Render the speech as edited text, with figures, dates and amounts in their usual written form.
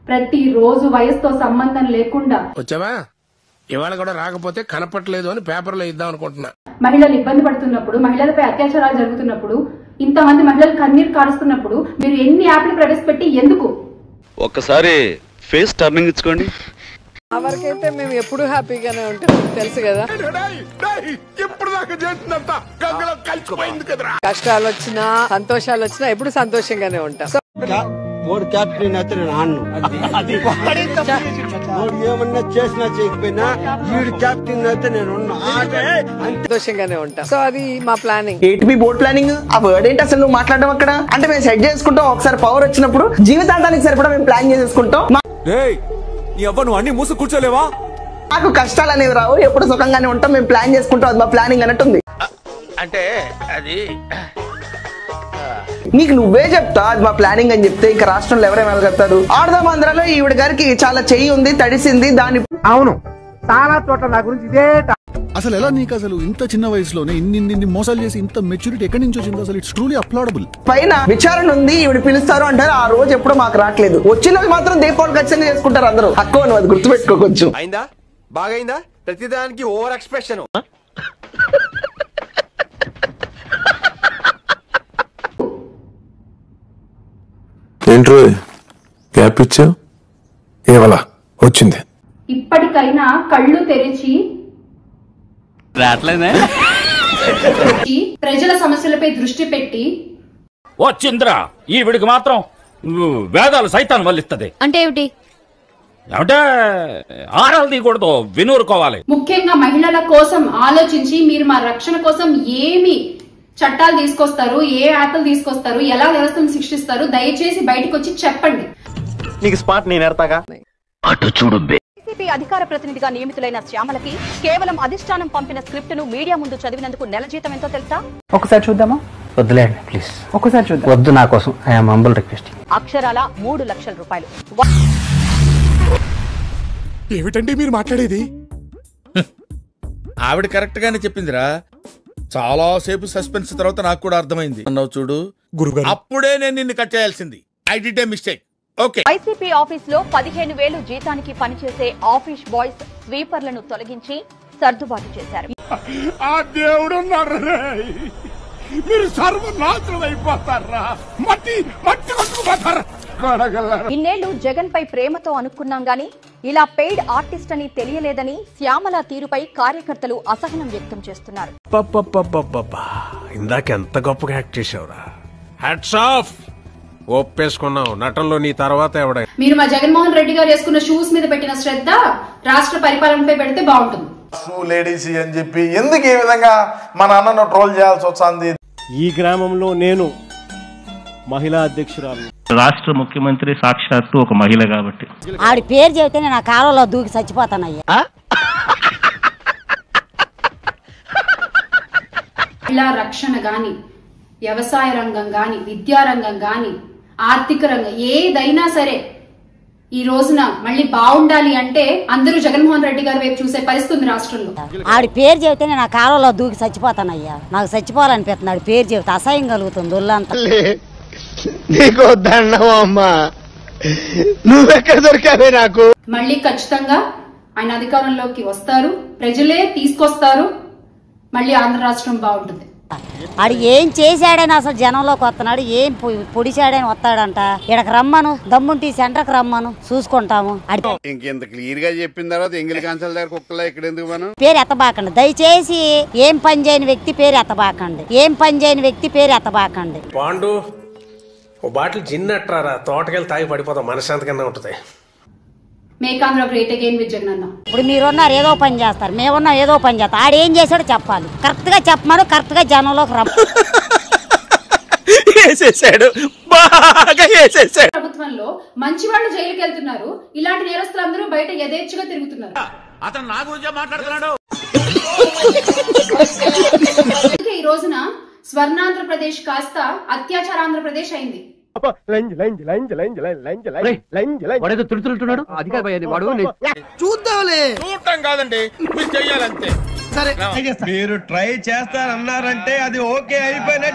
ప్రతి రోజు వయసుతో సంబంధం లేకుండా వచ్చావా ఇవాళ కూడా రాకపోతే కనపట్లేదు అని పేపర్లో ఇద్దాం అనుకుంటున్నా. మహిళలు ఇబ్బంది పడుతున్నప్పుడు, మహిళలపై అత్యాచారాలు జరుగుతున్నప్పుడు, ఇంతమంది మహిళలు కన్నీరు కారుస్తున్నప్పుడు మీరు ఎన్ని యాప్లు ప్రవేశపెట్టి ఎందుకు? ఒక్కసారి ఫేస్ టర్నింగ్ ఇచ్చుకోండి. వరకైతే మేము ఎప్పుడు హ్యాపీగానే ఉంటాం, తెలుసు కదా. కష్టాలు వచ్చినా సంతోషాలు వచ్చినా ఎప్పుడు సంతోషంగానే ఉంటాం. ఏమన్నా చేసినా చేయకపోయినా క్యాప్టెన్ అయితే నేను సంతోషంగానే ఉంటాం. సో అది మా ప్లానింగ్. ఏంటి బోర్డ్ ప్లానింగ్? ఆ వర్డ్ ఏంటి అసలు నువ్వు మాట్లాడడం అక్కడ? అంటే మేము సెట్ చేసుకుంటాం, ఒకసారి పవర్ వచ్చినప్పుడు జీవితాంతానికి సరిపడా మేము ప్లాన్ చేసేసుకుంటాం. నువ్వు అన్ని మూసు కూర్చోలేవా? మాకు కష్టాలు అనేవి రావు, ఎప్పుడు సుఖంగానే ఉంటాం, మేము ప్లాన్ చేసుకుంటాం. అది మా ప్లానింగ్ అన్నట్టుంది. అంటే అది నీకు నువ్వే చెప్తా అది మా ప్లానింగ్ అని చెప్తే ఇంకా రాష్ట్రంలో ఎవరైనా వెళ్ళగలుగుతారు? ఆడదాం ఆంధ్రాలో ఈవిడ గారికి చాలా చెయ్యి ఉంది, తడిసింది. దాని అవును చాలా చోట్ల నా గురించి ఇదే. అసలు ఎలా నీకు అసలు ఇంత చిన్న వయసులోనే ఇన్ని మోసాలు చేసి ఇంత మెచ్యూరిటీ ఎక్కడి నుంచి వచ్చింది? అసలు ఇట్స్ ట్రూలీ అప్లాడబుల్. పైన విచారణ ఉంది, ఈవిడ పిలుస్తారు అంటారు. ఆ రోజు ఎప్పుడు మాకు రావట్లేదు. వచ్చిన వాళ్ళు మాత్రం దీపావళి ఖచ్చితంగా చేసుకుంటారు అందరూ. అక్కో నువ్వు అది గుర్తుపెట్టుకో. కొంచెం అయిందా? బాగైందా? ప్రతిదానికి ఓవర్ ఎక్స్ప్రెషన్. ఏంట్రో గ్యాప్ ఇచ్చా ఏవలా వచ్చింది. ఇప్పటికైనా కళ్ళు తెరిచి ప్రజల సమస్యలపై దృష్టి పెట్టి వచ్చింద్రా ఈవిడికి మాత్రం వేదాలు సైతాన్ని వల్లిస్తుంది అంటే ఏమిటి? అంటే ఆరాలు తీయకూడదు, వినూరుకోవాలి. ముఖ్యంగా మహిళల కోసం ఆలోచించి మీరు మా రక్షణ కోసం ఏమి చట్టాలు తీసుకొస్తారు, ఏ యాప్లు తీసుకొస్తారు, ఎలా వ్యవస్థను శిక్షిస్తారు, దయచేసి బయటకు వచ్చి చెప్పండి. నీకు స్పాట్ నేను ఎడతాగా. అటు చూడు. వైసీపీ అధికార ప్రతినిధిగా నియమితులైన శ్యామలకి కేవలం అధిష్టానం పంపిన స్క్రిప్ట్ ను మీడియా ముందు చదివినందుకు నెల జీతం ఎంతో తెలుసా? ఒకసారి చూద్దామా? వద్దులేండి ప్లీజ్, ఒకసారి చూద్దాం. వద్దు నా కోసం, ఐఎమ్ హంబుల్ రిక్వెస్ట్. అక్షరాల 3 లక్షల రూపాయలు. ఏమిటండి మీరు మాట్లాడేది? ఆవిడ కరెక్ట్ గానే చెప్పిందిరా. చాలా సేపు సస్పెన్స్ తర్వాత నాకు కూడా అర్థమైంది. అన్నావు చూడు గురుగారు, అప్పుడే నేను నిన్ను కట్ చేయాల్సింది. I did a mistake. Okay. YCP office లో 15,000 జీతానికి పనిచేసే ఆఫీస్ బాయ్స్ స్వీపర్లను తొలగించి సర్దుబాటు చేశారు. ఆ దేవుడు మీరు సర్వనాశనం అయిపోతారా? మట్టి మట్టి కొట్టుకుపోతారా? ఇన్నేళ్లు జగన్ పై ప్రేమతో అనుకున్నాం గానీ ఇలా పెయిడ్ ఆర్టిస్ట్ అని తెలియలేదని శ్యామల తీరుపై కార్యకర్తలు అసహనం వ్యక్తం చేస్తున్నారు. ఇందాక ఎంత గొప్పగా యాక్ట్ చేసావురా. Hats off. ఒప్పేసుకున్నావు నటనలో నీ తర్వాత ఎవడ. మీరు మా జగన్మోహన్ రెడ్డి గారు వేసుకున్న షూస్ మీద పెట్టిన శ్రద్ధ రాష్ట్ర పరిపాలనపై పెడితే బాగుంటుంది. లేడీస్ అని చెప్పి ఎందుకు ఈ విధంగా మా నాన్నను ట్రోల్ చేయాల్సి వస్తుంది? ఈ గ్రామంలో నేను మహిళా అధ్యక్షురాలు. రాష్ట్ర ముఖ్యమంత్రి సాక్షాత్తు ఒక మహిళ కాబట్టి ఆడి పేరు చెబితే నేను ఆ కాలంలో దూకి చచ్చిపోతానయ్యా. మహిళా రక్షణ గాని, వ్యవసాయ రంగం గాని, విద్యారంగం గాని, ఆర్థిక రంగం ఏదైనా సరే ఈ రోజున మళ్ళీ బాగుండాలి అంటే అందరూ జగన్మోహన్ రెడ్డి గారి వైపు చూసే పరిస్థితి రాష్ట్రంలో. ఆడి పేరు చెబితే నేను ఆ కాలంలో దూకి చచ్చిపోతానయ్యా. నాకు చచ్చిపోవాలనిపిస్తుంది ఆడి పేరు చెబితే. అసహ్యం కలుగుతుంది ఒళ్ళంతా. నీకు దండమమ్మా, నువ్వెక్కడ దొరికావే నాకు. మళ్ళీ ఖచ్చితంగా ఆయన అధికారంలోకి వస్తారు, ప్రజలే తీసుకొస్తారు, మళ్ళీ ఆంధ్ర రాష్ట్రం బాగుంటుంది. ఆడు ఏం చేశాడని అసలు జనంలోకి వస్తున్నాడు, ఏం పొడిచాడని వస్తాడంట. ఇక్కడికి రమ్మను, దమ్ముంటి సెంటర్కి రమ్మను, చూసుకుంటాము. ఇంకెంత క్లియర్ గా చెప్పిన తర్వాత ఎంగిలి కాన్సల్ దగ్గర కుక్కలా ఇక్కడ ఎందుకు మనం పేరు ఎత్తబాకండి దయచేసి. ఏం పని చేయని వ్యక్తి పేరు ఎత్తబాకండి. ఏం పని చేయని వ్యక్తి పేరు ఎత్తబాకండి. పాండు ఓ బాటిల్ జిన్నట్రారా, తోటకెళ్ళి తాగి పడిపోతాం, మనశ్శాంతి కన్నా ఉంటుంది. Make Andhra great again with Jagananna. ఇప్పుడు మీరున్నారు ఏదో పని చేస్తారు, మేమున్నాం ఏదో పని చేస్తాం. ఆడేం చేశాడో చెప్పాలి, కరెక్ట్ గా చెప్పమను, కరెక్ట్ గా జనంలోకి ప్రభుత్వంలో మంచి వాళ్ళు జైలుకి వెళ్తున్నారు, ఇలాంటి నేరస్తులందరూ బయట యథేచ్ఛగా తిరుగుతున్నారు. అతను నా గురించే మాట్లాడుతున్నాడు. ఈ రోజున స్వర్ణాంధ్రప్రదేశ్ కాస్త అత్యాచార ఆంధ్రప్రదేశ్ అయింది. చూద్దాంలే. చూడటం కాదండి, మీరు చెయ్యాలంతే. సరే మీరు ట్రై చేస్తారన్నారంటే అది ఓకే అయిపోయిన